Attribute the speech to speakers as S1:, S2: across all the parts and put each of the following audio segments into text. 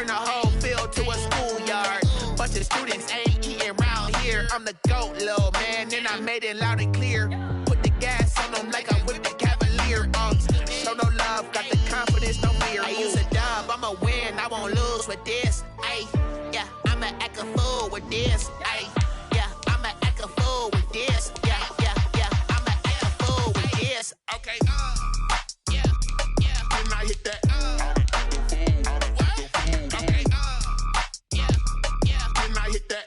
S1: Turn the whole field to a schoolyard. Bunch of students ain't eating round here. I'm the GOAT, little man, and I made it loud and clear. Put the gas on them like I'm with the Cavalier. Show no love, got the confidence, no fear. I use a dub, I'ma win, I won't lose with this. Ay, yeah, I'ma act a fool with this. Ay, yeah, I'ma act a fool with this. Yeah, yeah, yeah, I'ma act a fool with this. Okay, yeah, yeah. Then I hit that. Okay, yeah, yeah. Then I hit that.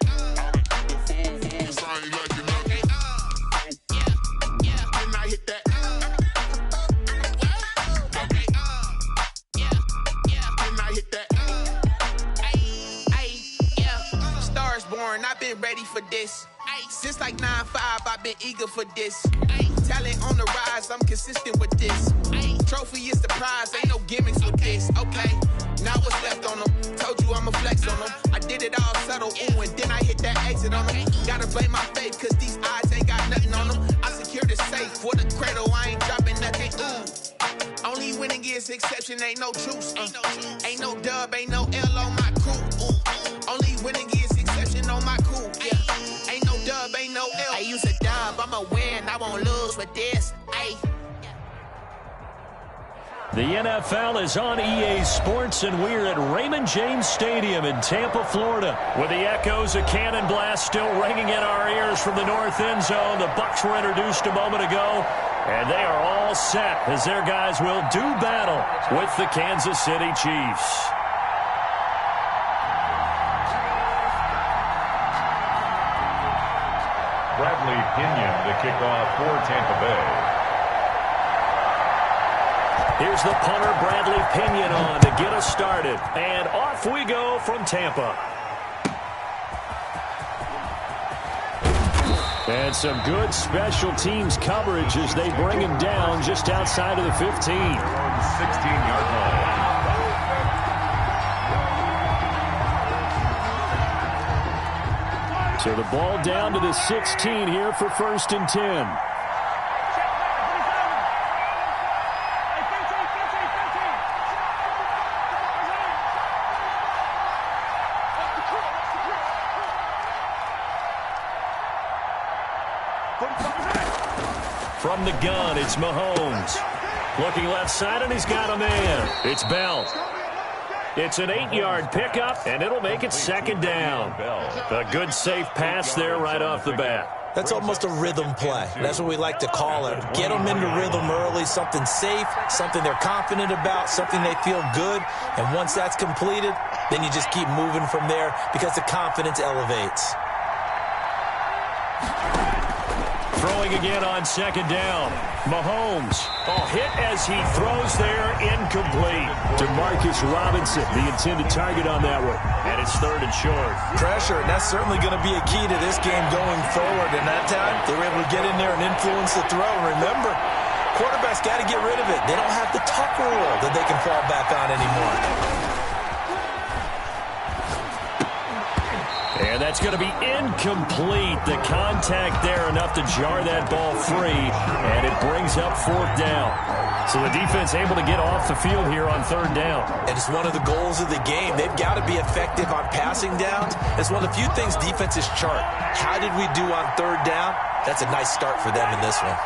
S1: I've been ready for this. Since like 9-5, I've been eager for this. Talent on the rise, I'm consistent with this. Trophy is the prize, ain't no gimmicks with this. Okay, now what's left on them? Told you I'ma flex on them. I did it all subtle, ooh, and then I hit that exit on them. Gotta blame my faith, cause these odds ain't got nothing on them. I secure the safe for the cradle, I ain't dropping nothing, ooh. Only winning is exception, ain't no truce. Ain't no dub, ain't no L on my crew. Only winning is exception on my crew. Yeah. Ain't no dub, ain't no L. I use a dub, I'ma win, I won't lose with this. Ay.
S2: The NFL is on EA Sports, and we're at Raymond James Stadium in Tampa, Florida. With the echoes of cannon blast still ringing in our ears from the north end zone, the Bucs were introduced a moment ago, and they are all set as their guys will do battle with the Kansas City Chiefs.
S3: Bradley Pinion, the kickoff for Tampa Bay.
S2: Here's the punter, Bradley Pinion, on to get us started. And off we go from Tampa. And some good special teams coverage as they bring him down just outside of the 15.
S3: 16-yard line.
S2: So the ball down to the 16 here for 1st and 10. From the gun, it's Mahomes. Looking left side, and he's got a man. It's Bell. It's an 8-yard pickup, and it'll make it 2nd down. A good, safe pass there right off the bat.
S4: That's almost a rhythm play. That's what we like to call it. Get them into rhythm early, something safe, something they're confident about, something they feel good. And once that's completed, then you just keep moving from there because the confidence elevates.
S2: Throwing again on 2nd down. Mahomes. Hit as he throws there, incomplete. Demarcus Robinson, the intended target on that one. And it's 3rd and short.
S4: Pressure, and that's certainly going to be a key to this game going forward. And that time, they were able to get in there and influence the throw. Remember, quarterbacks got to get rid of it. They don't have the tuck rule that they can fall back on anymore.
S2: And that's going to be incomplete. The contact there enough to jar that ball free, and it brings up 4th down. So the defense able to get off the field here on 3rd down.
S4: And it's one of the goals of the game. They've got to be effective on passing downs. It's one of the few things defenses chart. How did we do on 3rd down? That's a nice start for them in this one.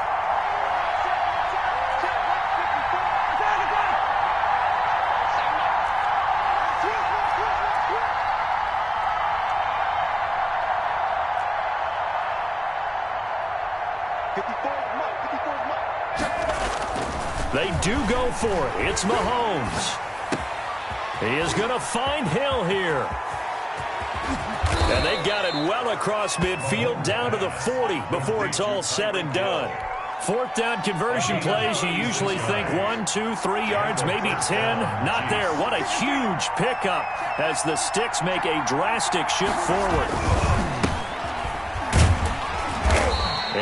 S2: They do go for it. It's Mahomes. He is going to find Hill here. And they got it well across midfield down to the 40 before it's all said and done. 4th down conversion plays, you usually think 1, 2, 3 yards, maybe 10. Not there. What a huge pickup as the Sticks make a drastic shift forward.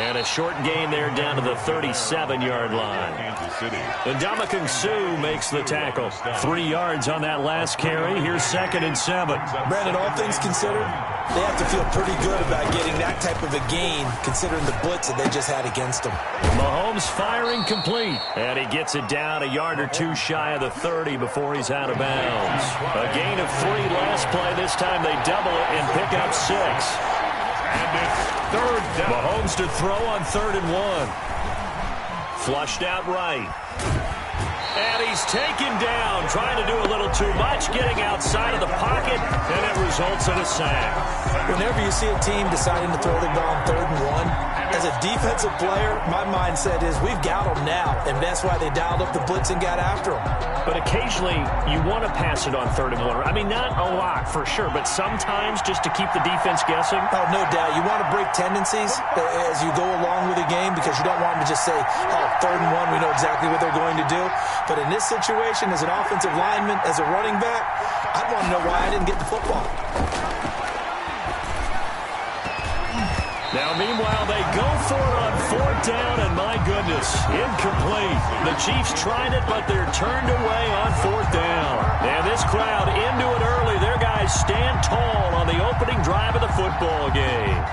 S2: And a short gain there down to the 37-yard line. And Ndamukong Suh makes the tackle. 3 yards on that last carry. Here's 2nd and 7.
S4: Brandon, all things considered, they have to feel pretty good about getting that type of a gain, considering the blitz that they just had against them.
S2: Mahomes firing complete. And he gets it down a yard or two shy of the 30 before he's out of bounds. A gain of 3 last play. This time they double it and pick up 6.
S3: And it's 3rd down.
S2: Mahomes to throw on 3rd and 1. Flushed out right. And he's taken down, trying to do a little too much, getting outside of the pocket, and it results in a sack.
S4: Whenever you see a team deciding to throw the ball on 3rd and 1, as a defensive player, my mindset is we've got them now, and that's why they dialed up the blitz and got after them.
S2: But occasionally, you want to pass it on 3rd and 1. I mean, not a lot, for sure, but sometimes just to keep the defense guessing.
S4: Oh, no doubt. You want to break tendencies as you go along with a game because you don't want them to just say, oh, 3rd and 1, we know exactly what they're going to do. But in this situation, as an offensive lineman, as a running back, I'd want to know why I didn't get the football.
S2: Now, meanwhile, they go for it on 4th down, and my goodness, incomplete. The Chiefs tried it, but they're turned away on 4th down. And this crowd into it early. Their guys stand tall on the opening drive of the football game.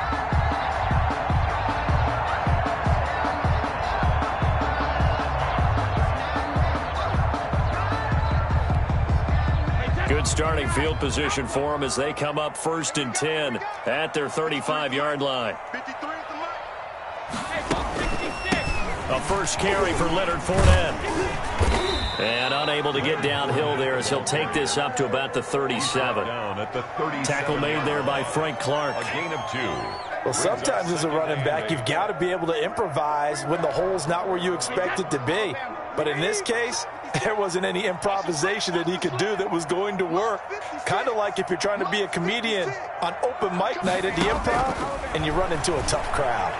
S2: Good starting field position for them as they come up 1st and 10 at their 35-yard line. A first carry for Leonard Fournette. And unable to get downhill there as he'll take this up to about the 37. Tackle made there by Frank Clark.
S3: A gain of 2.
S4: Well, sometimes as a running back, you've got to be able to improvise when the hole's not where you expect it to be. But in this case, there wasn't any improvisation that he could do that was going to work. Kind of like if you're trying to be a comedian on open mic night at the Improv and you run into a tough crowd.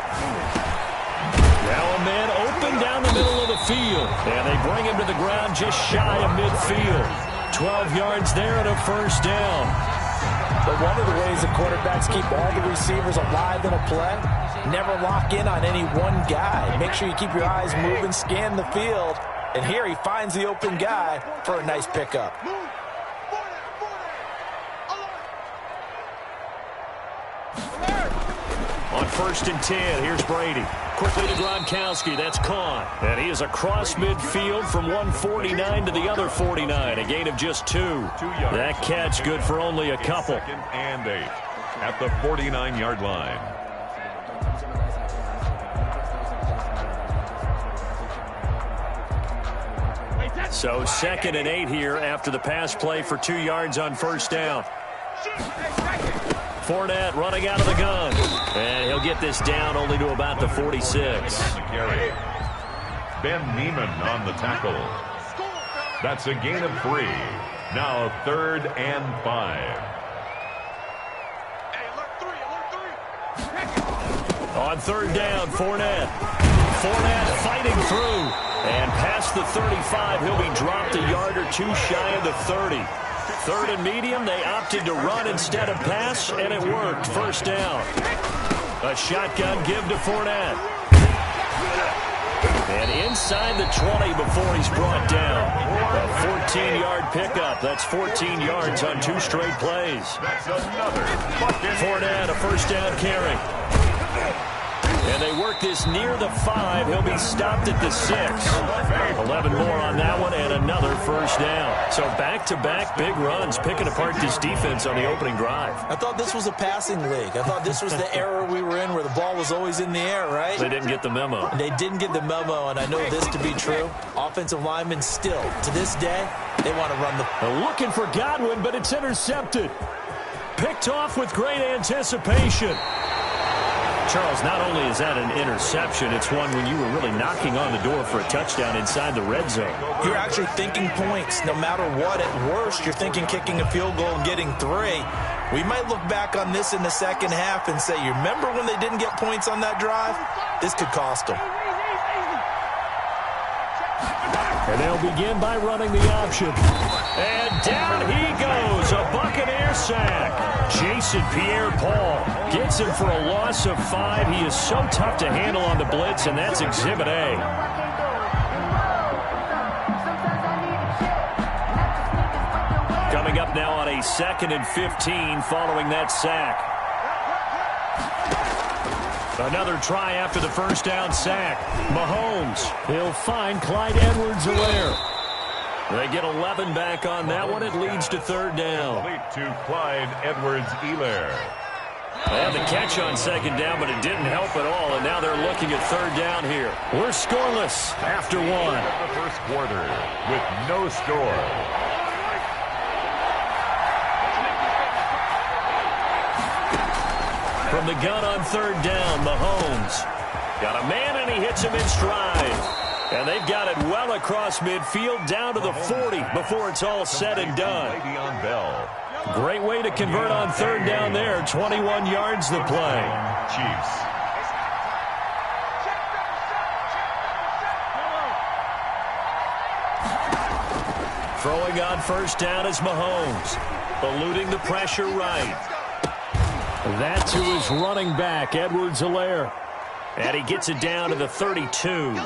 S2: Now a man open down the middle of the field. And they bring him to the ground just shy of midfield. 12 yards there and a 1st down.
S4: But one of the ways the quarterbacks keep all the receivers alive in a play, never lock in on any one guy. Make sure you keep your eyes moving, scan the field. And here he finds the open guy for a nice pickup.
S2: On 1st and 10, here's Brady. Quickly to Gronkowski. That's caught. And he is across midfield from 149 to the other 49. A gain of just 2. That catch good for only a couple.
S3: 2nd and 8 at the 49-yard line.
S2: So 2nd and 8 here after the pass play for 2 yards on 1st down. Fournette running out of the gun. And he'll get this down only to about the 46.
S3: Ben Neiman on the tackle. That's a gain of 3. Now 3rd and 5.
S2: On 3rd down, Fournette. Fournette fighting through. And past the 35, he'll be dropped a yard or 2 shy of the 30. 3rd and medium, they opted to run instead of pass, and it worked. 1st down. A shotgun give to Fournette. And inside the 20 before he's brought down. A 14-yard pickup. That's 14 yards on 2 straight plays. Fournette, a 1st down carry. And they work this near the 5. He'll be stopped at the 6. 11 more on that one and another 1st down. So back-to-back big runs picking apart this defense on the opening drive.
S4: I thought this was a passing league. I thought this was the era we were in where the ball was always in the air, right?
S2: They didn't get the memo.
S4: They didn't get the memo, and I know this to be true. Offensive linemen still, to this day, they want to run the...
S2: Looking for Godwin, but it's intercepted. Picked off with great anticipation. Charles, not only is that an interception, it's one when you were really knocking on the door for a touchdown inside the red zone.
S4: You're actually thinking points. No matter what, at worst, you're thinking kicking a field goal and getting 3. We might look back on this in the second half and say, you remember when they didn't get points on that drive? This could cost them.
S2: And they'll begin by running the option. And down he goes, a Buccaneer sack. Chase Jason Pierre-Paul gets him for a loss of 5. He is so tough to handle on the blitz, and that's Exhibit A. Coming up now on a 2nd and 15 following that sack. Another try after the first down sack. Mahomes, he'll find Clyde Edwards-Helaire. They get 11 back on that one. It leads to 3rd down.
S3: To Clyde Edwards-Helaire.
S2: They had the catch on 2nd down, but it didn't help at all, and now they're looking at 3rd down here. We're scoreless after 1.
S3: The first quarter with no score.
S2: From the gun on 3rd down, Mahomes. Got a man, and he hits him in stride. And they've got it well across midfield down to the 40 before it's all said and done. Great way to convert on 3rd down there. 21 yards the play.
S3: Chiefs.
S2: Throwing on 1st down is Mahomes. Eluding the pressure right. That's who is running back, Edwards-Helaire. And he gets it down to the 32.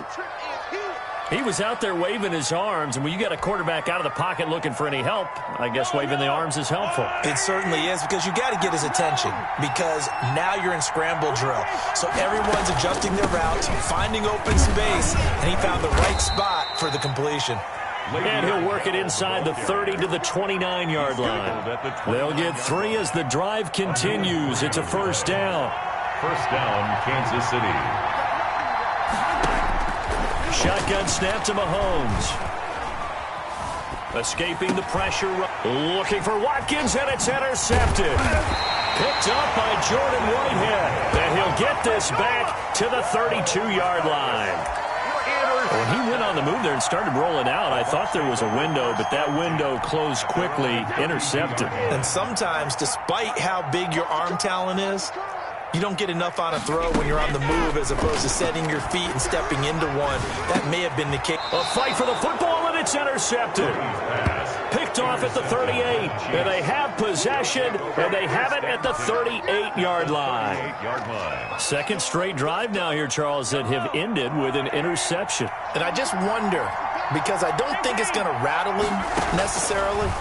S2: He was out there waving his arms, and when you got a quarterback out of the pocket looking for any help, I guess waving the arms is helpful.
S4: It certainly is, because you got to get his attention, because now you're in scramble drill. So everyone's adjusting their routes, finding open space, and he found the right spot for the completion.
S2: And he'll work it inside the 30 to the 29-yard line. They'll get 3 as the drive continues. It's a 1st down.
S3: 1st down, Kansas City.
S2: Shotgun snap to Mahomes. Escaping the pressure. Looking for Watkins, and it's intercepted. Picked up by Jordan Whitehead. And he'll get this back to the 32-yard line. When he went on the move there and started rolling out, I thought there was a window, but that window closed quickly, intercepted.
S4: And sometimes, despite how big your arm talent is, you don't get enough on a throw when you're on the move as opposed to setting your feet and stepping into one. That may have been the case.
S2: A fight for the football, and it's intercepted. Picked off at the 38, and they have possession, and they have it at the 38-yard line.
S3: 38-yard line.
S2: 2nd straight drive now here, Charles, that have ended with an interception.
S4: And I just wonder, because I don't think it's going to rattle him necessarily,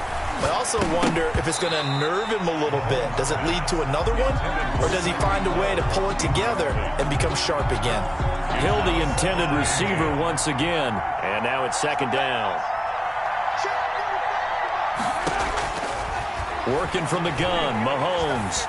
S4: I also wonder if it's going to nerve him a little bit. Does it lead to another one? Or does he find a way to pull it together and become sharp again?
S2: Hill, the intended receiver once again. And now it's 2nd down. Working from the gun, Mahomes.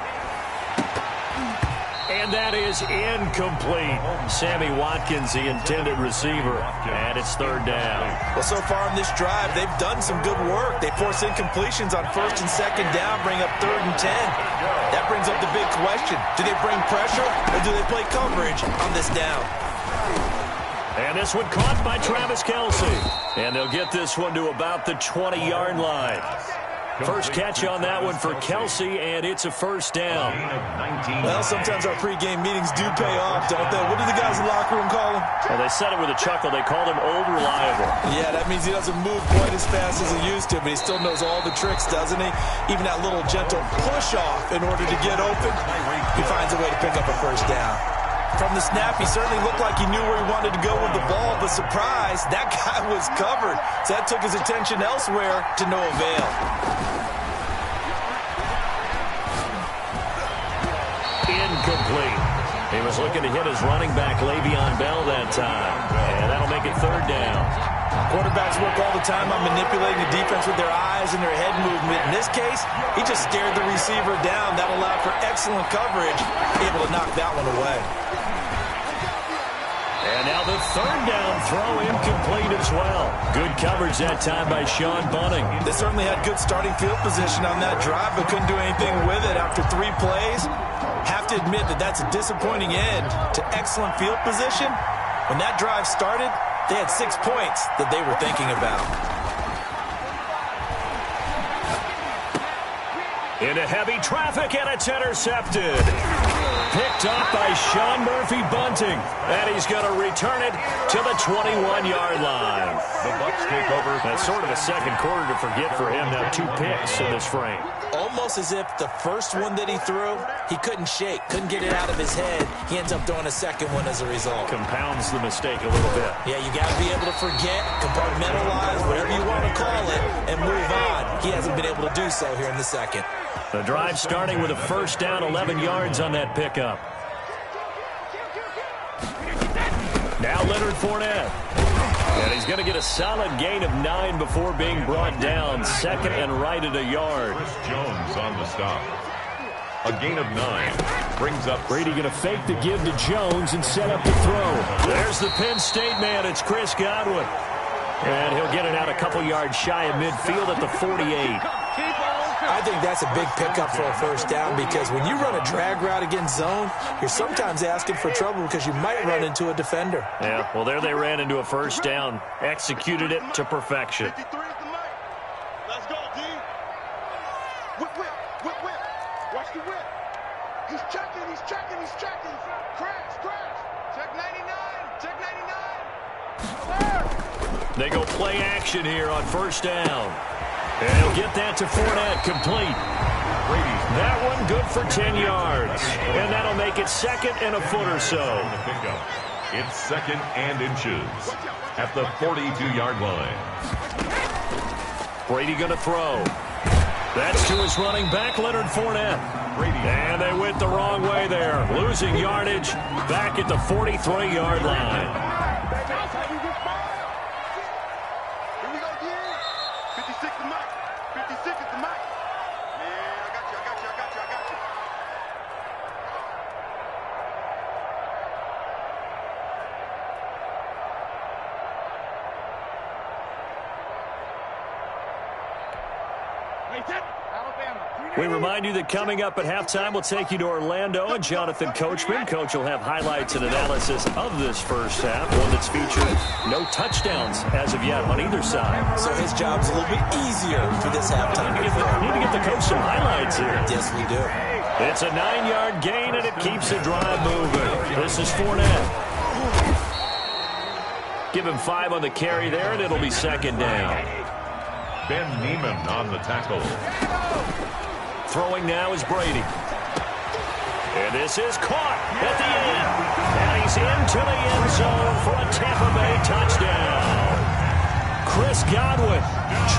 S2: And that is incomplete. Sammy Watkins, the intended receiver. And it's 3rd down.
S4: Well, so far in this drive, they've done some good work. They force incompletions on 1st and 2nd down, bring up 3rd and 10. That brings up the big question. Do they bring pressure, or do they play coverage on this down?
S2: And this one caught by Travis Kelce. And they'll get this one to about the 20-yard line. First catch on that one for Kelce, and it's a 1st down.
S4: Well, sometimes our pregame meetings do pay off, don't they? What do the guys in the locker room call him?
S2: Well, they said it with a chuckle. They called him Old Reliable.
S4: Yeah, that means he doesn't move quite as fast as he used to, but he still knows all the tricks, doesn't he? Even that little gentle push-off in order to get open, he finds a way to pick up a 1st down. From the snap, he certainly looked like he knew where he wanted to go with the ball, but surprise, that guy was covered. So that took his attention elsewhere to no avail.
S2: Incomplete. He was looking to hit his running back, Le'Veon Bell, that time. And that'll make it 3rd down.
S4: Quarterbacks work all the time on manipulating the defense with their eyes and their head movement. In this case, he just stared the receiver down. That allowed for excellent coverage, able to knock that one away.
S2: And now the 3rd down throw incomplete as well. Good coverage that time by Sean Bunting.
S4: They certainly had good starting field position on that drive, but couldn't do anything with it after 3 plays. Have to admit that that's a disappointing end to excellent field position. When that drive started, they had 6 points that they were thinking about.
S2: Into heavy traffic, and it's intercepted. Picked up by Sean Murphy-Bunting. And he's going to return it to the 21-yard line.
S3: The Bucs take over.
S2: That's sort of a second quarter to forget for him. Now 2 picks in this frame.
S4: almost as if the first one that he threw, he couldn't shake, couldn't get it out of his head. He ends up throwing a second one as a result.
S2: Compounds the mistake a little bit.
S4: Yeah, you got to be able to forget, compartmentalize, whatever you want to call it, and move on. He hasn't been able to do so here in the second.
S2: The drive starting with a first down, 11 yards on that pickup. Now Leonard Fournette. And he's going to get a solid gain of 9 before being brought down. Second and right at a yard.
S3: Chris Jones on the stop. A gain of 9 brings up.
S2: Brady going to fake the give to Jones and set up the throw. There's the Penn State man. It's Chris Godwin. And he'll get it out a couple yards shy of midfield at the 48.
S4: I think that's a big pickup for a first down because when you run a drag route against zone, you're sometimes asking for trouble because you might run into a defender.
S2: Yeah, well, there they ran into a first down. Executed it to perfection.
S5: 53 is the mic. Let's go, D. Whip, whip, whip, whip. Watch the whip. He's checking, he's checking, he's checking. Crash, crash. Check 99, check 99.
S2: They go play action here on first down. And he'll get that to Fournette, complete. That one good for 10 yards. And that'll make it second and a foot or so.
S3: It's second and inches at the 42-yard line.
S2: Brady going to throw. That's to his running back, Leonard Fournette. And they went the wrong way there. Losing yardage back at the 43-yard line.
S5: 56 the mic. 56 is the mic. Yeah, I got you.
S2: We remind you that coming up at halftime, we'll take you to Orlando and Jonathan Coachman. Coach will have highlights and analysis of this first half, one that's featured no touchdowns as of yet on either side.
S4: So his job's a little bit easier for this halftime.
S2: Need to get the coach some highlights here.
S4: Yes, we do.
S2: It's a 9-yard gain, and it keeps the drive moving. This is Fournette. Give him 5 on the carry there, and it'll be second down.
S3: Ben Neiman on the tackle.
S2: Throwing now is Brady. And this is caught at the end. And he's into the end zone for a Tampa Bay touchdown. Chris Godwin,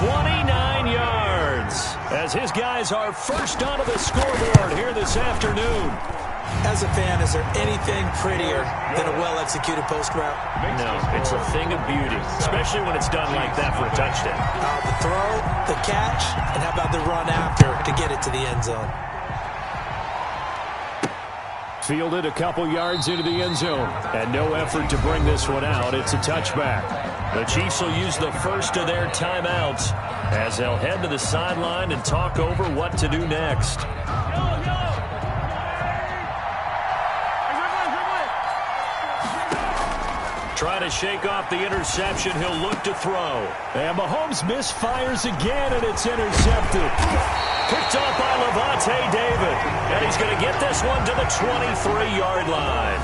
S2: 29 yards, as his guys are first onto the scoreboard here this afternoon.
S4: As a fan, is there anything prettier than a well-executed post route?
S2: No, it's a thing of beauty, especially when it's done like that for a touchdown.
S4: The throw, the catch, and how about the run after to get it to the end zone?
S2: Fielded a couple yards into the end zone, and no effort to bring this one out. It's a touchback. The Chiefs will use the first of their timeouts as they'll head to the sideline and talk over what to do next. Trying to shake off the interception. He'll look to throw. And Mahomes misfires again, and it's intercepted. Picked off by Levante David. And he's going to get this one to the 23-yard line.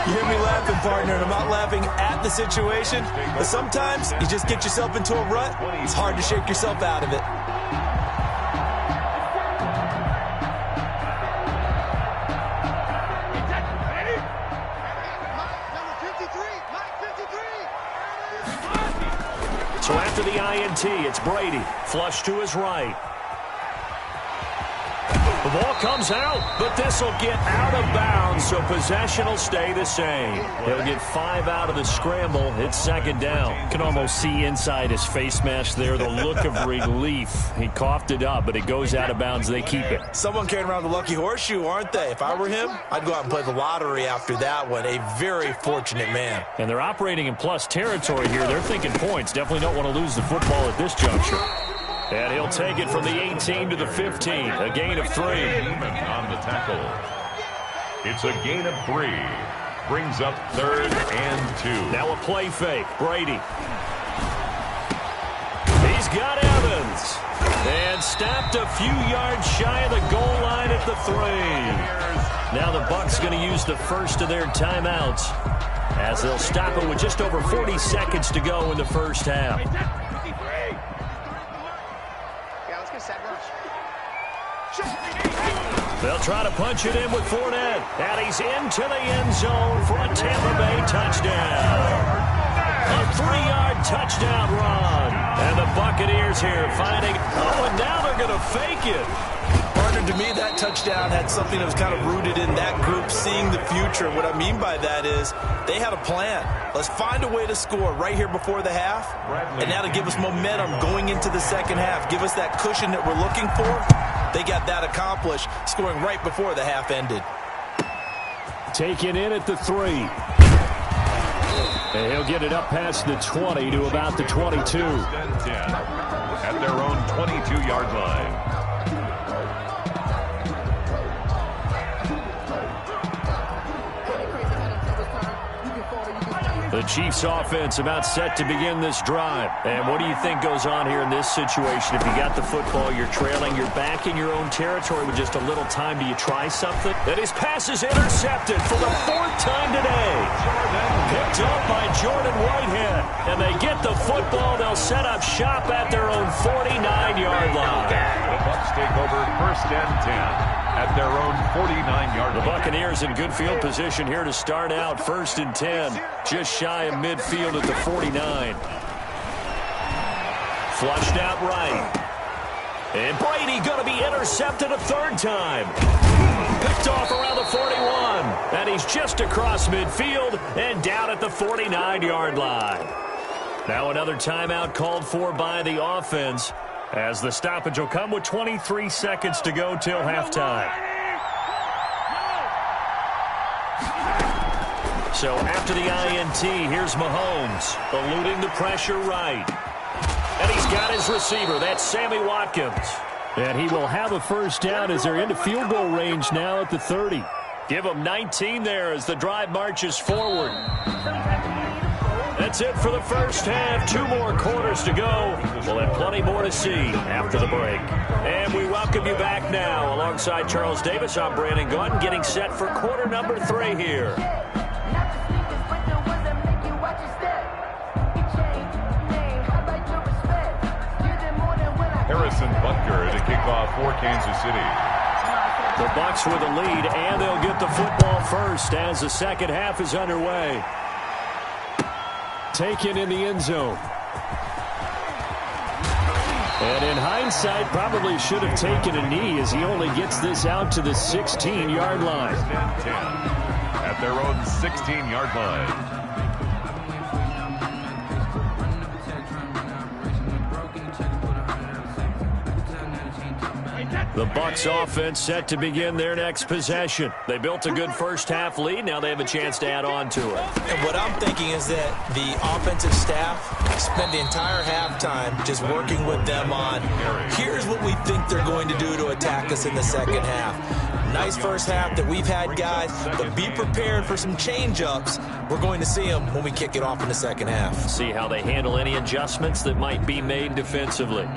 S4: You hear me laughing, partner, and I'm not laughing at the situation, but sometimes you just get yourself into a rut. It's hard to shake yourself out of it.
S2: So after the INT, it's Brady. Flush to his right. The ball comes out, but this will get out of bounds, so possession will stay the same. He'll get 5 out of the scramble. It's second down. Can almost see inside his face mask there the look of relief. He coughed it up, but it goes out of bounds. They keep it.
S4: Someone carrying around the lucky horseshoe, aren't they? If I were him, I'd go out and play the lottery after that one. A very fortunate man.
S2: And they're operating in plus territory here. They're thinking points. Definitely don't want to lose the football at this juncture. And he'll take it from the 18 to the 15. A gain of 3.
S3: On the tackle. It's a gain of 3. Brings up 3rd and 2.
S2: Now a play fake. Brady. He's got Evans. And stopped a few yards shy of the goal line at the 3. Now the Bucs going to use the first of their timeouts as they'll stop it with just over 40 seconds to go in the first half. They'll try to punch it in with Fournette. And he's into the end zone for a Tampa Bay touchdown. A 3-yard touchdown run. And the Buccaneers here finding, and now they're going to fake it.
S4: Partner, to me, that touchdown had something that was kind of rooted in that group seeing the future. What I mean by that is they had a plan. Let's find a way to score right here before the half. And now to give us momentum going into the second half, give us that cushion that we're looking for. They got that accomplished, scoring right before the half ended.
S2: Taken in at the 3. And he'll get it up past the 20 to about the 22.
S3: At their own 22-yard line.
S2: The Chiefs offense about set to begin this drive. And what do you think goes on here in this situation? If you got the football, you're trailing, you're back in your own territory with just a little time. Do you try something? And his pass is intercepted for the 4th time today. Picked up by Jordan Whitehead. And they get the football. They'll set up shop at their own 49-yard line.
S3: The Bucs take over 1st and 10. At their own 49-yard line.
S2: The Buccaneers in good field position here to start out. 1st and 10. Just shy of midfield at the 49. Flushed out right. And Brady going to be intercepted a 3rd time. Picked off around the 41. And he's just across midfield and down at the 49-yard line. Now another timeout called for by the offense, as the stoppage will come with 23 seconds to go till halftime. So after the INT, here's Mahomes, eluding the pressure right. And he's got his receiver. That's Sammy Watkins. And he will have a 1st down as they're into field goal range now at the 30. Give them 19 there as the drive marches forward. That's it for the first half. 2 more quarters to go. We'll have plenty more to see after the break. And we welcome you back now. Alongside Charles Davis, I'm Brandon Gaudin, getting set for quarter number 3 here.
S3: Harrison Butker to kick off for Kansas City.
S2: The Bucs with a lead, and they'll get the football first as the second half is underway. Taken in the end zone. And in hindsight, probably should have taken a knee as he only gets this out to the 16-yard line.
S3: At their own 16-yard line.
S2: The Bucs offense set to begin their next possession. They built a good first half lead. Now they have a chance to add on to it.
S4: And what I'm thinking is that the offensive staff spent the entire halftime just working with them on, here's what we think they're going to do to attack us in the second half. Nice first half that we've had, guys, but be prepared for some change-ups. We're going to see them when we kick it off in the second half.
S2: See how they handle any adjustments that might be made defensively.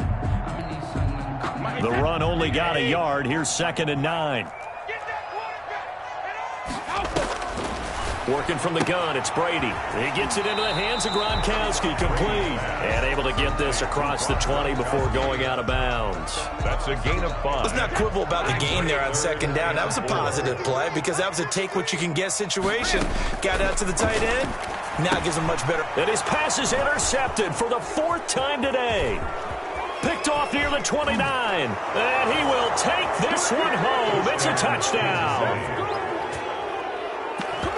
S2: The run only got a yard. Here's 2nd and 9. Working from the gun, it's Brady. He gets it into the hands of Gronkowski, complete. And able to get this across the 20 before going out of bounds.
S3: That's a gain of 5.
S4: Let's not quibble about the gain there on 2nd down. That was a positive play because that was a take-what-you-can-get situation. Got out to the tight end. Now it gives him much better.
S2: And his pass is intercepted for the 4th time today. Picked off near the 29. And he will take this one home. It's a touchdown.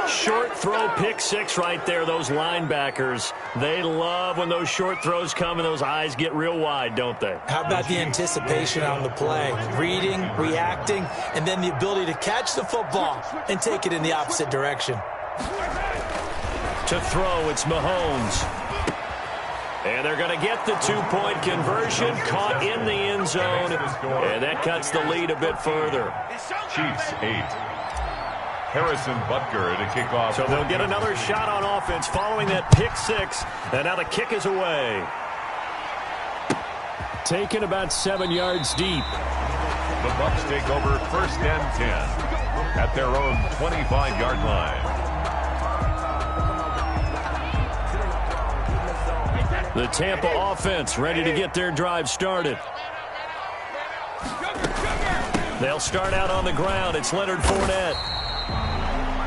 S2: Short throw, pick 6 right there. Those linebackers, they love when those short throws come and those eyes get real wide, don't they?
S4: How about the anticipation on the play? Reading, reacting, and then the ability to catch the football and take it in the opposite direction.
S2: To throw, it's Mahomes. And they're going to get the 2-point conversion, caught in the end zone, and that cuts the lead a bit further.
S3: Chiefs 8. Harrison Butker to kick off.
S2: So they'll get another shot on offense following that pick 6, and now the kick is away. Taken about 7 yards deep.
S3: The Bucs take over 1st and 10 at their own 25-yard line.
S2: The Tampa offense ready to get their drive started. They'll start out on the ground. It's Leonard Fournette.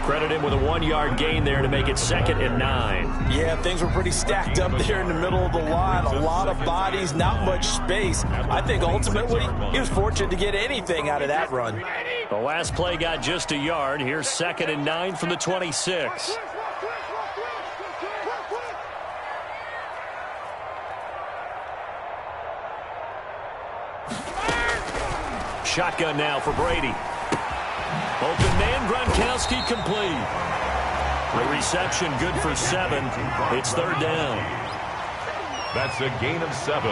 S2: Credit him with a 1-yard gain there to make it 2nd and 9.
S4: Yeah, things were pretty stacked up there in the middle of the line. A lot of bodies, not much space. I think ultimately he was fortunate to get anything out of that run.
S2: The last play got just a yard. Here's 2nd and 9 from the 26. Shotgun now for Brady. Open man, Gronkowski complete. The reception good for 7. It's 3rd down.
S3: That's a gain of 7.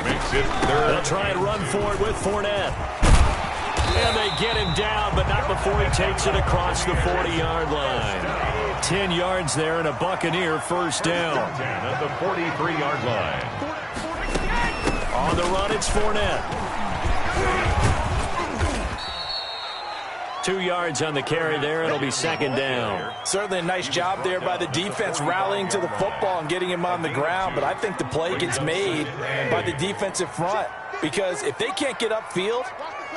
S3: Makes it 3rd.
S2: They'll try and run for it with Fournette. And they get him down, but not before he takes it across the 40-yard line. 10 yards there and a Buccaneer first down.
S3: At the 43-yard line.
S2: On the run, it's Fournette. 2 yards on the carry there. It'll be 2nd down.
S4: Certainly a nice job there by the defense rallying to the football and getting him on the ground. But I think the play gets made by the defensive front. Because if they can't get upfield,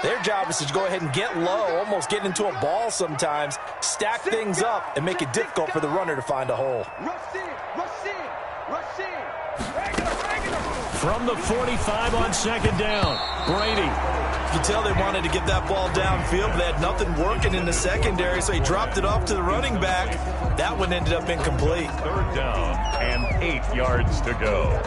S4: their job is to go ahead and get low, almost get into a ball sometimes, stack things up, and make it difficult for the runner to find a hole.
S2: From the 45 on 2nd down, Brady.
S4: You can tell they wanted to get that ball downfield, but they had nothing working in the secondary, so he dropped it off to the running back. That one ended up incomplete.
S3: 3rd down and 8 yards to go.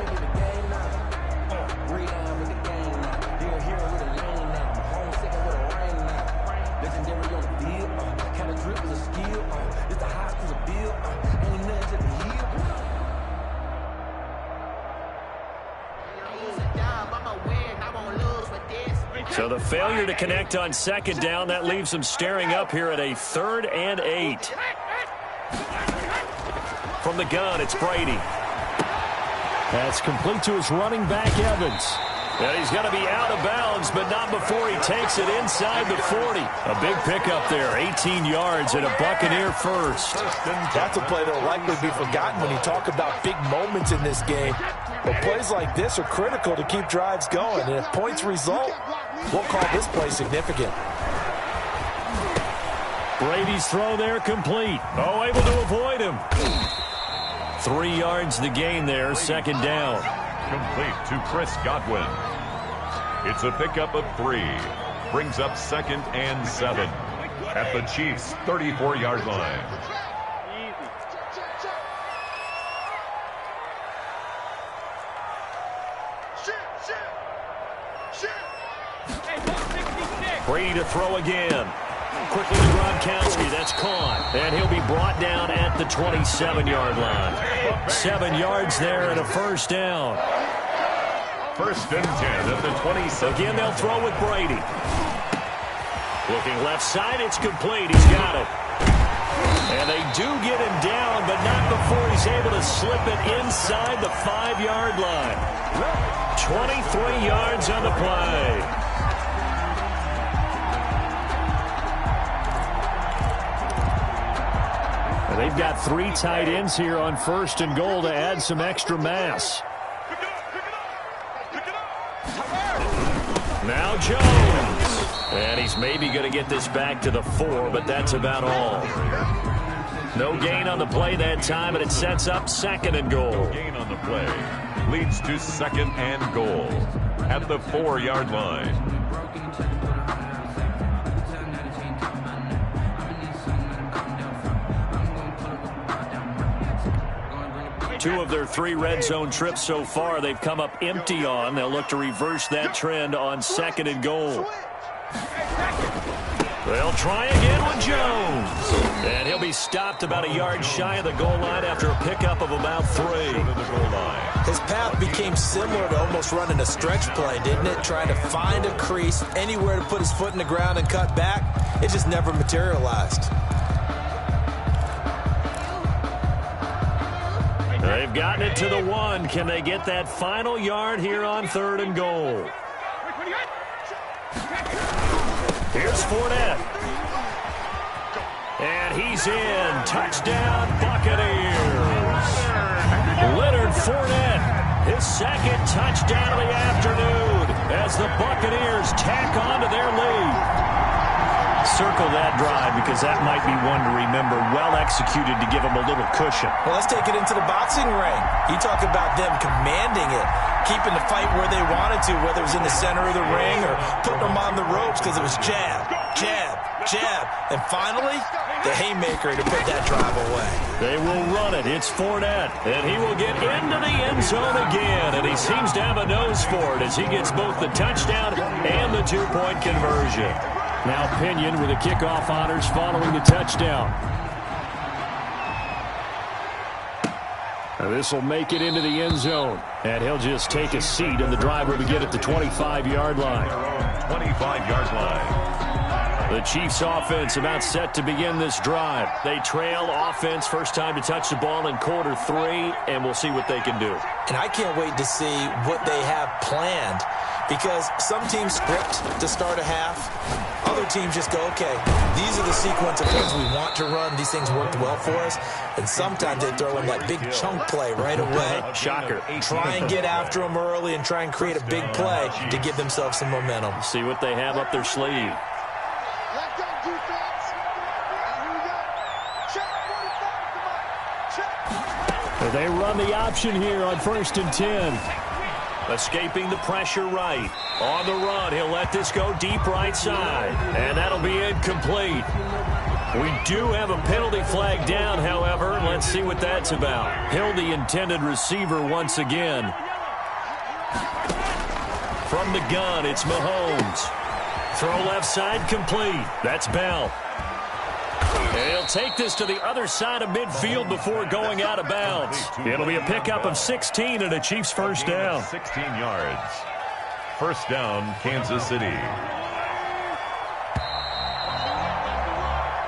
S2: So the failure to connect on 2nd down, that leaves them staring up here at a 3rd and 8. From the gun, it's Brady. That's complete to his running back, Evans. And he's going to be out of bounds, but not before he takes it inside the 40. A big pickup there, 18 yards and a Buccaneer first.
S4: That's a play that will likely be forgotten when you talk about big moments in this game. But plays like this are critical to keep drives going. And if points result, we'll call this play significant.
S2: Brady's throw there complete. Oh, able to avoid him. 3 yards the gain there, 2nd down.
S3: Complete to Chris Godwin. It's a pickup of 3. Brings up 2nd and 7 at the Chiefs' 34-yard line.
S2: Brady to throw again. Quickly to Gronkowski. That's caught. And he'll be brought down at the 27-yard line. 7 yards there and a first down.
S3: 1st and 10 at the 27.
S2: Again, they'll throw with Brady. Looking left side. It's complete. He's got it. And they do get him down, but not before he's able to slip it inside the 5-yard line. 23 yards on the play. They've got 3 tight ends here on 1st and goal to add some extra mass. Now Jones. And he's maybe going to get this back to the 4, but that's about all. No gain on the play that time, and it sets up 2nd and goal.
S3: No gain on the play. Leads to 2nd and goal at the 4-yard line.
S2: Two of their 3 red zone trips so far, they've come up empty on. They'll look to reverse that trend on 2nd and goal. They'll try again with Jones. And he'll be stopped about a yard shy of the goal line after a pickup of about 3.
S4: His path became similar to almost running a stretch play, didn't it? Trying to find a crease, anywhere to put his foot in the ground and cut back. It just never materialized.
S2: They've gotten it to the 1. Can they get that final yard here on 3rd and goal? Here's Fournette. And he's in. Touchdown, Buccaneers. Leonard Fournette, his 2nd touchdown of the afternoon as the Buccaneers tack on to their lead. circle that drive because that might be one to remember. Well executed to give them a little cushion.
S4: Well, let's take it into the boxing ring. You talk about them commanding it, keeping the fight where they wanted to, whether it was in the center of the ring or putting them on the ropes because it was jab, jab, jab. And finally, the haymaker to put that drive away.
S2: They will run it. It's Fournette, and he will get into the end zone again, and he seems to have a nose for it as he gets both the touchdown and the two-point conversion. Now Pinion with the kickoff honors following the touchdown. This will make it into the end zone, and he'll just take a seat, and the drive will begin at the 25-yard line.
S3: 25-yard line.
S2: The Chiefs offense about set to begin this drive. They trail offense first time to touch the ball in quarter 3, and we'll see what they can do.
S4: And I can't wait to see what they have planned because some teams script to start a half. Other teams just go, okay, these are the sequence of things we want to run. These things worked well for us. And sometimes they throw in that big chunk play right away.
S2: Shocker.
S4: Try and get after them early and try and create a big play to give themselves some momentum.
S2: See what they have up their sleeve. They run the option here on 1st and 10. Escaping the pressure right. On the run, he'll let this go deep right side. And that'll be incomplete. We do have a penalty flag down, however. Let's see what that's about. Hill, the intended receiver once again. From the gun, it's Mahomes. Throw left side complete. That's Bell. And he'll take this to the other side of midfield before going out of bounds. It'll be a pickup of 16 and a Chiefs first down.
S3: 16 yards. First down, Kansas City.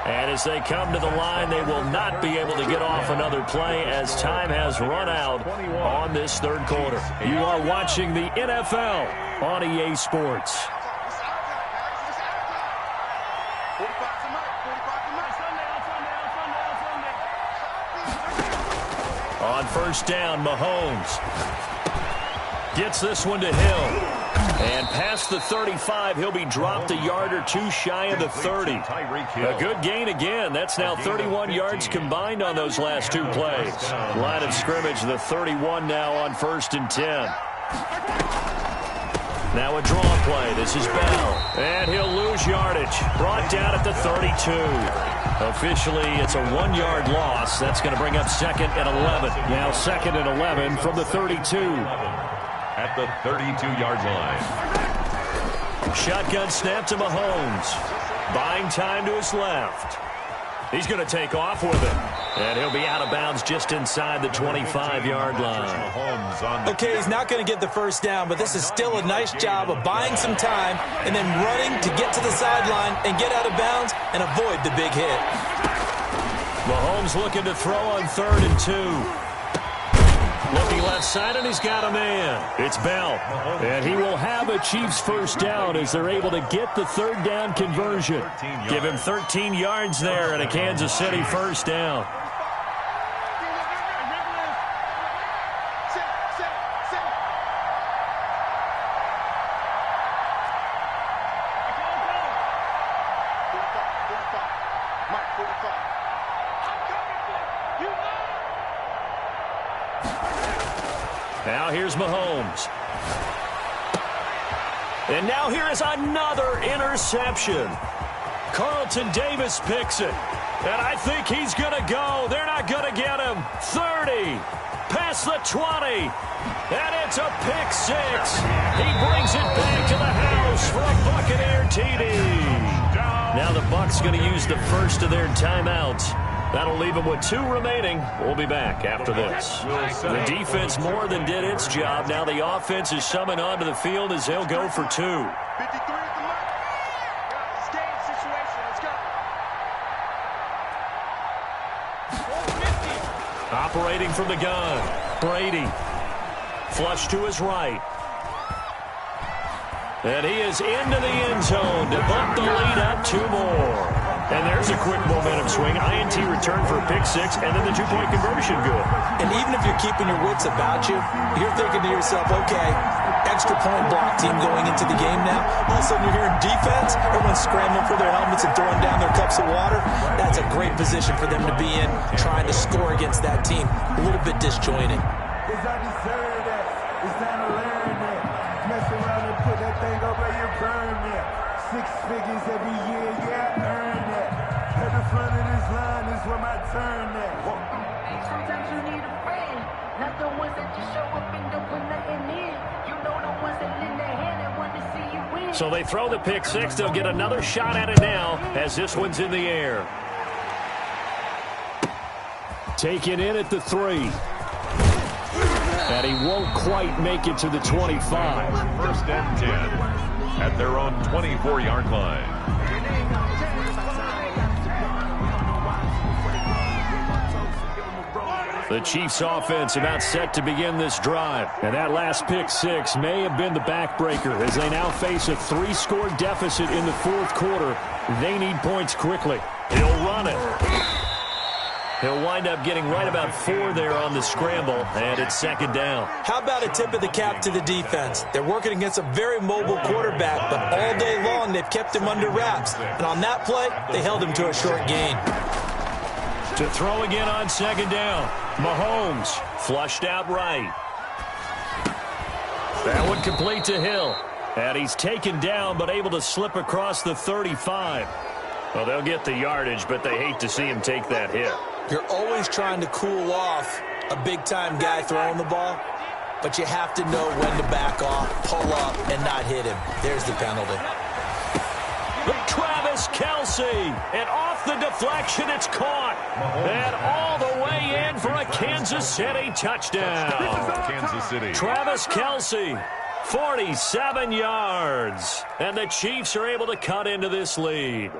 S2: And as they come to the line, they will not be able to get off another play as time has run out on this third quarter. You are watching the NFL on EA Sports. On first down, Mahomes gets this one to Hill. And past the 35, he'll be dropped a yard or two shy of the 30. A good gain again. That's now 31 yards combined on those last two plays. Line of scrimmage, the 31 now on 1st and 10. Now a draw play. This is Bell. And he'll lose yardage. Brought down at the 32. Officially, it's a 1-yard loss. That's going to bring up 2nd and 11. Now 2nd and 11 from the 32.
S3: At the 32-yard line.
S2: Shotgun snap to Mahomes. Buying time to his left. He's going to take off with it. And he'll be out of bounds just inside the 25-yard line.
S4: Okay, he's not going to get the first down, but this is still a nice job of buying some time and then running to get to the sideline and get out of bounds and avoid the big hit.
S2: Mahomes looking to throw on 3rd and 2. Looking left side, and he's got a man. It's Bell. And he will have a Chiefs first down as they're able to get the third down conversion. Give him 13 yards there and a Kansas City first down. Now here's Mahomes. And now here is another interception. Carlton Davis picks it. And I think he's going to go. They're not going to get him. 30. Past the 20. And it's a pick six. He brings it back to the house for a Buccaneer TD. Now the Bucs going to use the first of their timeouts. That'll leave them with 2 remaining. We'll be back after this. The defense more than did its job. Now the offense is summoned onto the field as they'll go for 2.
S5: 53 at the mark. It's game situation. Let's go.
S2: Operating from the gun. Brady. Flush to his right. And he is into the end zone to bump the lead up 2 more. And there's a quick momentum swing. INT return for a pick six, and then the 2-point conversion good.
S4: And even if you're keeping your wits about you, you're thinking to yourself, okay, extra point block team going into the game now. All of a sudden you're hearing defense. Everyone's scrambling for their helmets and throwing down their cups of water, that's a great position for them to be in, trying to score against that team. A little bit disjointed.
S6: It's I deserve that. It's time to learn that. Mess around and put that thing over your burn that. 6 figures every year, yeah, earn that. At the front of this line is where my turn at.
S7: Sometimes you need a friend, not the ones that just show up and don't put nothing in. You know the ones that lend their hand and want to see you win.
S2: So they throw the pick six. They'll get another shot at it now as this one's in the air. Taken in at the 3. And he won't quite make it to the 25.
S3: First and 10 at their own 24-yard line.
S2: The Chiefs offense about set to begin this drive. And that last pick six may have been the backbreaker as they now face a 3-score deficit in the fourth quarter. They need points quickly. He'll run it. He'll wind up getting right about 4 there on the scramble, and it's second down.
S4: How about a tip of the cap to the defense? They're working against a very mobile quarterback, but all day long they've kept him under wraps. And on that play, they held him to a short gain.
S2: To throw again on second down. Mahomes flushed out right. That one complete to Hill. And he's taken down but able to slip across the 35. Well, they'll get the yardage, but they hate to see him take that hit.
S4: You're always trying to cool off a big-time guy throwing the ball, but you have to know when to back off, pull up, and not hit him. There's the penalty.
S2: Travis Kelce, and off the deflection, it's caught. And all the way in for a Kansas City touchdown.
S3: Kansas City.
S2: Travis Kelce, 47 yards. And the Chiefs are able to cut into this lead.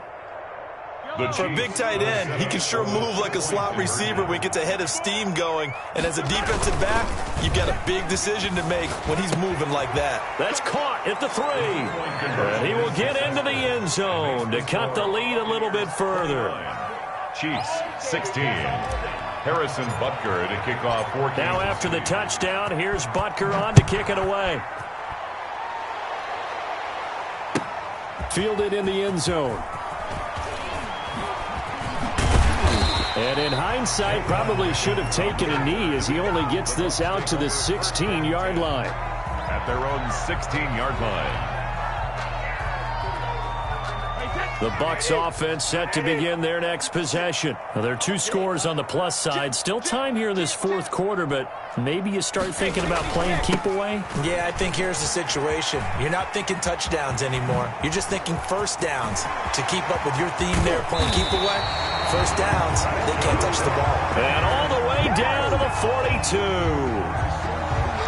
S4: For a big tight end, he can sure move like a slot receiver when he gets a head of steam going. And as a defensive back, you've got a big decision to make when he's moving like that.
S2: That's caught at the 3. And he will get into the end zone to cut the lead a little bit further.
S3: Chiefs 16. Harrison Butker to kick off for Kansas.
S2: Now after the touchdown, here's Butker on to kick it away. Fielded in the end zone. And in hindsight, probably should have taken a knee as he only gets this out to the 16-yard line.
S3: At their own 16-yard line.
S2: The Bucs offense set to begin their next possession. Now, there are 2 scores on the plus side. Still time here in this fourth quarter, but maybe you start thinking about playing keep away?
S4: Yeah, I think here's the situation. You're not thinking touchdowns anymore. You're just thinking first downs. To keep up with your theme there, playing keep away, first downs, they can't touch the ball.
S2: And all the way down to the 42.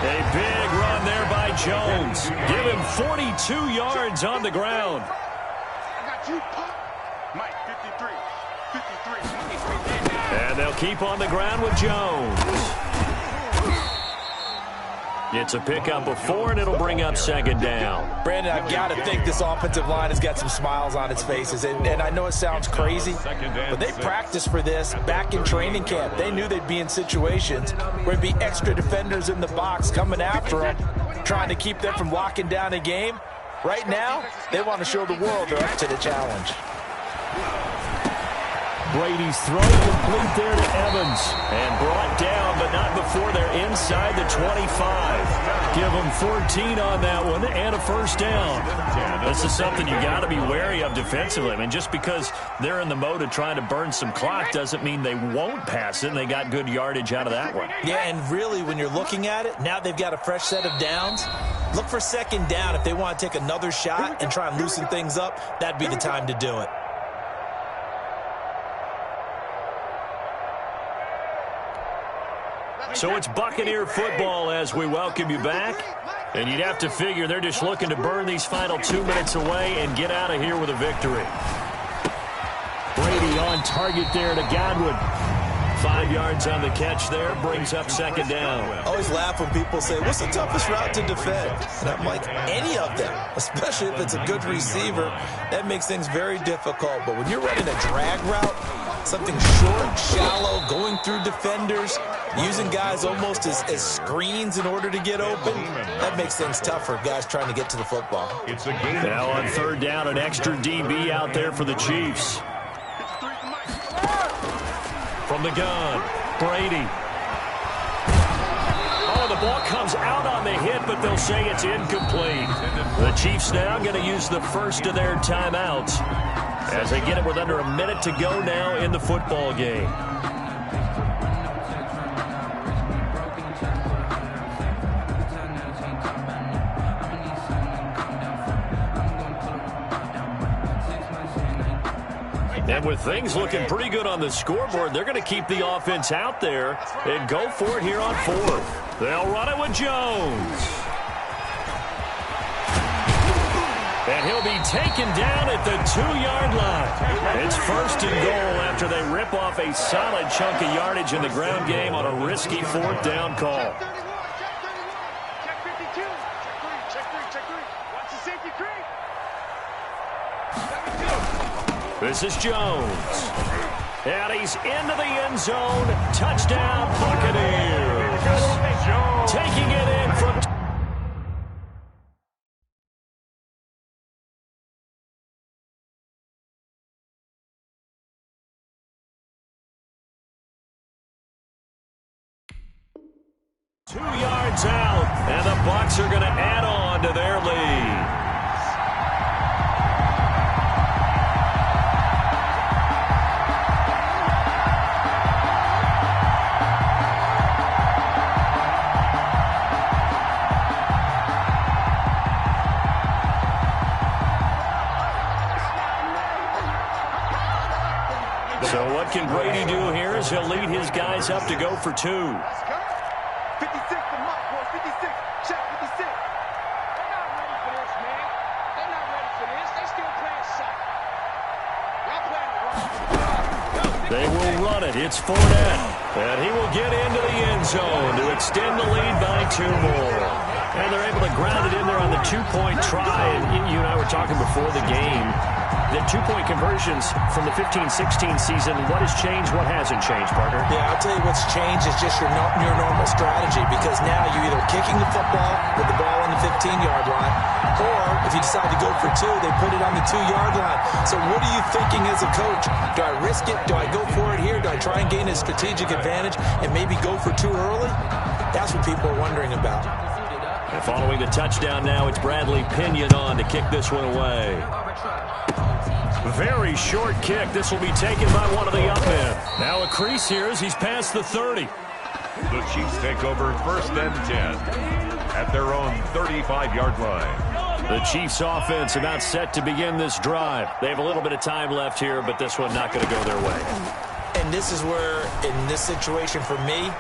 S2: A big run there by Jones. Give him 42 yards on the ground.
S5: Mike, 53.
S2: And they'll keep on the ground with Jones. It's a pickup of 4, and it'll bring up second down.
S4: Brandon, I've got to think this offensive line has got some smiles on its faces. And I know it sounds crazy, but they practiced for this back in training camp. They knew they'd be in situations where there'd be extra defenders in the box coming after them, trying to keep them from locking down a game. Right now, they want to show the world they're up to the challenge.
S2: Brady's throw complete there to Evans. And brought down, but not before they're inside the 25. Give them 14 on that one and a first down. This is something you got to be wary of defensively. I mean, just because they're in the mode of trying to burn some clock doesn't mean they won't pass it, and they got good yardage out of that one.
S4: Yeah, and really, when you're looking at it, now they've got a fresh set of downs. Look for second down if they want to take another shot and try and loosen things up. That'd be the time to do it.
S2: So it's Buccaneer football as we welcome you back. And you'd have to figure they're just looking to burn these final 2 minutes away and get out of here with a victory. Brady on target there to Godwin. 5 yards on the catch there, brings up second down.
S4: I always laugh when people say, what's the toughest route to defend? And I'm like, any of them, especially if it's a good receiver. That makes things very difficult. But when you're running a drag route, Something short, shallow, going through defenders, using guys almost as screens in order to get open. That makes things tough for guys trying to get to the football.
S3: It's a game.
S2: Now on third down, an extra DB out there for the Chiefs. From the gun, Brady. Oh, the ball comes out on the hit, but they'll say it's incomplete. The Chiefs now going to use the first of their timeouts as they get it with under a minute to go now in the football game. And with things looking pretty good on the scoreboard, they're going to keep the offense out there and go for it here on fourth. They'll run it with Jones. And he'll be taken down at the 2-yard line. It's first and goal after they rip off a solid chunk of yardage in the ground game on a risky fourth down call.
S5: Check 52. Check 3. Watch the safety creep.
S2: This is Jones. And he's into the end zone. Touchdown, Buccaneers. Taking it in from... Two yards out, and the Bucs are going to add on to their lead. So what can Brady do here as he'll lead his guys up to go for two.
S5: 56 to Mike, boy. 56. Check 56. They're not ready for this, man. They're not ready for this. They still playing soft. Y'all playing wrong.
S2: They will run it. It's Fournette. And he will get into the end zone to extend the lead by 2 more. And they're able to ground it in there on the 2-point try. And you and I were talking before the game. The 2-point conversions from the 15-16 season, what has changed, what hasn't changed, partner?
S4: Yeah, I'll tell you what's changed is just your normal strategy, because now you're either kicking the football with the ball on the 15-yard line, or if you decide to go for 2, they put it on the 2-yard line. So what are you thinking as a coach? Do I risk it? Do I go for it here? Do I try and gain a strategic advantage and maybe go for 2 early? That's what people are wondering about.
S2: And following the touchdown now, it's Bradley Pinion on to kick this one away. Very short kick. This will be taken by one of the up men. Now a crease here as he's past the 30.
S3: The Chiefs take over first and 10 at their own 35-yard line.
S2: The Chiefs offense about set to begin this drive. They have a little bit of time left here, but this one not going to go their way.
S4: And this is where, in this situation for me,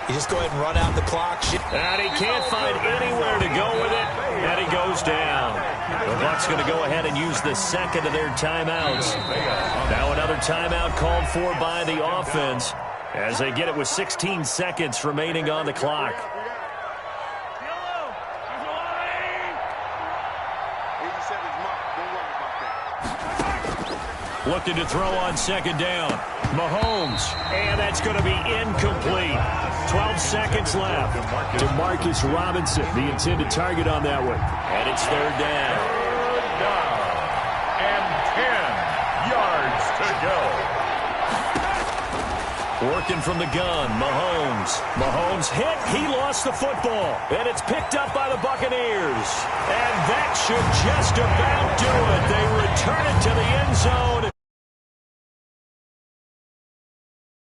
S4: you just go ahead and run out the clock.
S2: And he can't find anywhere to go with it, and he goes down. The Bucs going to go ahead and use the second of their timeouts. Now another timeout called for by the offense as they get it with 16 seconds remaining on the clock. Looking to throw on second down. Mahomes, and that's going to be incomplete. 12 seconds left. Demarcus Robinson, the intended target on that one. And it's third down.
S3: Third down. And 10 yards to go.
S2: Working from the gun, Mahomes. Mahomes hit. He lost the football. And it's picked up by the Buccaneers. And that should just about do it. They return it to the end zone.